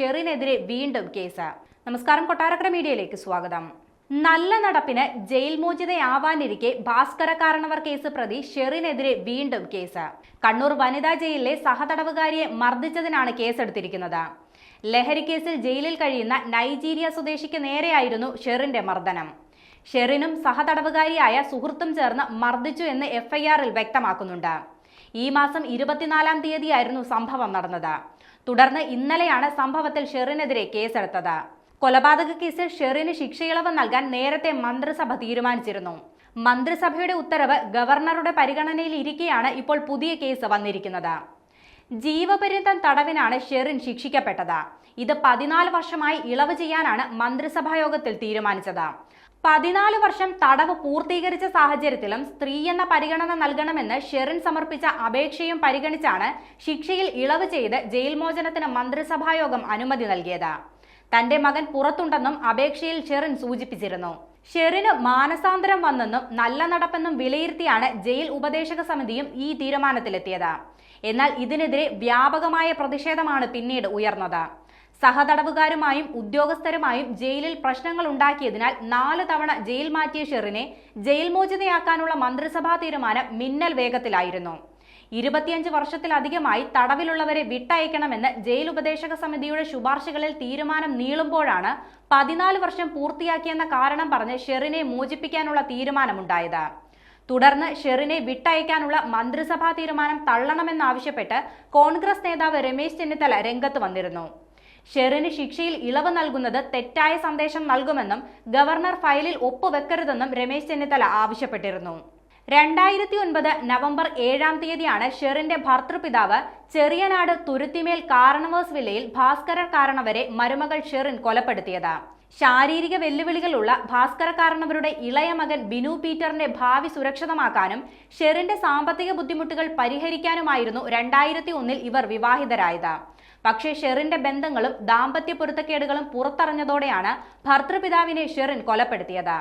ഷെറിനെതിരെ വീണ്ടും കേസ്. നമസ്കാരം, കൊട്ടാരക്കര മീഡിയയിലേക്ക് സ്വാഗതം. നല്ല നടപ്പിന് ജയിൽ മോചിതയാവാനിരിക്കെ ഭാസ്കര കാരണവർ കേസ് പ്രതി ഷെറിനെതിരെ വീണ്ടും കേസ്. കണ്ണൂർ വനിതാ ജയിലിലെ സഹതടവുകാരിയെ മർദ്ദിച്ചതിനാണ് കേസെടുത്തിരിക്കുന്നത്. ലഹരി കേസിൽ ജയിലിൽ കഴിയുന്ന നൈജീരിയ സ്വദേശിക്ക് നേരെയായിരുന്നു ഷെറിന്റെ മർദ്ദനം. ഷെറിനും സഹതടവുകാരിയായ സുഹൃത്തും ചേർന്ന് മർദ്ദിച്ചു എന്ന് എഫ്ഐആറിൽ വ്യക്തമാക്കുന്നുണ്ട്. ഈ മാസം 24-ാം തീയതിയായിരുന്നു സംഭവം നടന്നത്. തുടർന്ന് ഇന്നലെയാണ് സംഭവത്തിൽ ഷെറിനെതിരെ കേസെടുത്തത്. കൊലപാതക കേസിൽ ഷെറിന് ശിക്ഷയിളവ് നൽകാൻ നേരത്തെ മന്ത്രിസഭ തീരുമാനിച്ചിരുന്നു. മന്ത്രിസഭയുടെ ഉത്തരവ് ഗവർണറുടെ പരിഗണനയിൽ ഇരിക്കെയാണ് ഇപ്പോൾ പുതിയ കേസ് വന്നിരിക്കുന്നത്. ജീവപര്യന്തം തടവിനാണ് ഷെറിൻ ശിക്ഷിക്കപ്പെട്ടത്. ഇത് 14 വർഷമായി ഇളവ് ചെയ്യാനാണ് മന്ത്രിസഭാ യോഗത്തിൽ തീരുമാനിച്ചത്. 14 വർഷം തടവ് പൂർത്തീകരിച്ച സാഹചര്യത്തിലും സ്ത്രീ എന്ന പരിഗണന നൽകണമെന്ന് ഷെറിൻ സമർപ്പിച്ച അപേക്ഷയും പരിഗണിച്ചാണ് ശിക്ഷയിൽ ഇളവ് ചെയ്ത് ജയിൽ മോചനത്തിന് മന്ത്രിസഭായോഗം അനുമതി നൽകിയത്. തന്റെ മകൻ പുറത്തുണ്ടെന്നും അപേക്ഷയിൽ ഷെറിൻ സൂചിപ്പിച്ചിരുന്നു. ഷെറിന് മാനസാന്തരം വന്നെന്നും നല്ല നടപ്പെന്നും വിലയിരുത്തിയാണ് ജയിൽ ഉപദേശക സമിതിയും ഈ തീരുമാനത്തിലെത്തിയത്. എന്നാൽ ഇതിനെതിരെ വ്യാപകമായ പ്രതിഷേധമാണ് പിന്നീട് ഉയർന്നത്. സഹതടവുകാരുമായും ഉദ്യോഗസ്ഥരുമായും ജയിലിൽ പ്രശ്നങ്ങൾ ഉണ്ടാക്കിയതിനാൽ 4 തവണ ജയിൽ മാറ്റിയ ഷെറിനെ ജയിൽ മോചിതയാക്കാനുള്ള മന്ത്രിസഭാ തീരുമാനം മിന്നൽ വേഗത്തിലായിരുന്നു. 25 വർഷത്തിലധികമായി തടവിലുള്ളവരെ വിട്ടയക്കണമെന്ന് ജയിൽ ഉപദേശക സമിതിയുടെ ശുപാർശകളിൽ തീരുമാനം നീളുമ്പോഴാണ് 14 വർഷം പൂർത്തിയാക്കിയെന്ന കാരണം പറഞ്ഞ് ഷെറിനെ മോചിപ്പിക്കാനുള്ള തീരുമാനമുണ്ടായത്. തുടർന്ന് ഷെറിനെ വിട്ടയക്കാനുള്ള മന്ത്രിസഭാ തീരുമാനം തള്ളണമെന്നാവശ്യപ്പെട്ട് കോൺഗ്രസ് നേതാവ് രമേശ് ചെന്നിത്തല രംഗത്ത് വന്നിരുന്നു. ഷെറിന് ശിക്ഷയിൽ ഇളവ് നൽകുന്നത് തെറ്റായ സന്ദേശം നൽകുമെന്നും ഗവർണർ ഫയലിൽ ഒപ്പുവെക്കരുതെന്നും രമേശ് ചെന്നിത്തല ആവശ്യപ്പെട്ടിരുന്നു. 2009 നവംബർ 7-ാം തീയതിയാണ് ഷെറിന്റെ ഭർതൃപിതാവ് ചെറിയനാട് തുരുത്തിമേൽ കാരണവേഴ്സ് വില്ലയിൽ ഭാസ്കര കാരണവരെ മരുമകൾ ഷെറിൻ കൊലപ്പെടുത്തിയത്. ശാരീരിക വെല്ലുവിളികളുള്ള ഭാസ്കര കാരണവരുടെ ഇളയ മകൻ ബിനു പീറ്ററിന്റെ ഭാവി സുരക്ഷിതമാക്കാനും ഷെറിന്റെ സാമ്പത്തിക ബുദ്ധിമുട്ടുകൾ പരിഹരിക്കാനുമായിരുന്നു 2001-ൽ ഇവർ വിവാഹിതരായത്. പക്ഷേ ഷെറിന്റെ ബന്ധങ്ങളും ദാമ്പത്യ പൊരുത്തക്കേടുകളും പുറത്തറിഞ്ഞതോടെയാണ് ഭർതൃപിതാവിനെ ഷെറിൻ കൊലപ്പെടുത്തിയത്.